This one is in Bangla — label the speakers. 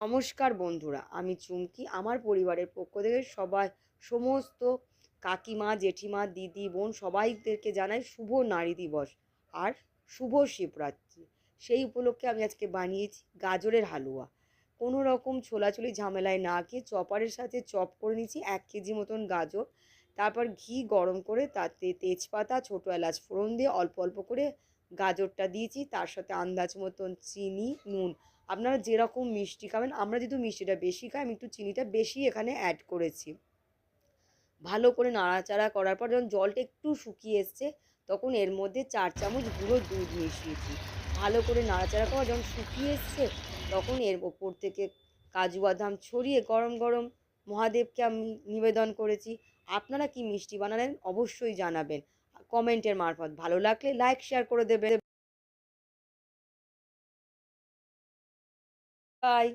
Speaker 1: নমস্কার বন্ধুরা, আমি চুমকি। আমার পরিবারের পক্ষ থেকে সমস্ত কাকিমা, জেঠিমা, দিদি, বোন সবাইদেরকে জানাই শুভ নারী দিবস আর শুভ শিবরাত্রি। সেই উপলক্ষে আমি আজকে বানিয়েছি গাজরের হালুয়া। কোনো রকম ছোলাছুলি ঝামেলায় না গিয়ে চপারের সাথে চপ করে নিয়েছি 1 কেজি মতন গাজর। তারপর ঘি গরম করে তাতে তেজপাতা, ছোটো এলাচ ফোড়ন দিয়ে অল্প অল্প করে গাজরটা দিয়েছি, তার সাথে আন্দাজ মতন চিনি, নুন। আপনারা যেরকম মিষ্টি খাবেন, আমরা যেহেতু মিষ্টিটা বেশি খাই, আমি একটু চিনিটা বেশি এখানে অ্যাড করেছি। ভালো করে নাড়াচাড়া করার পর যখন জলটা একটু শুকিয়ে এসছে, তখন এর মধ্যে 4 চামচ গুঁড়ো দুধ মিশিয়েছি। ভালো করে নাড়াচাড়া করা যখন শুকিয়ে এসছে, তখন এর ওপর থেকে কাজু বাদাম ছড়িয়ে গরম গরম মহাদেবকে আমি নিবেদন করেছি। আপনারা কি মিষ্টি বানালেন অবশ্যই জানাবেন কমেন্টের মারফত। ভালো লাগলে লাইক শেয়ার করে দেবেন। বাই।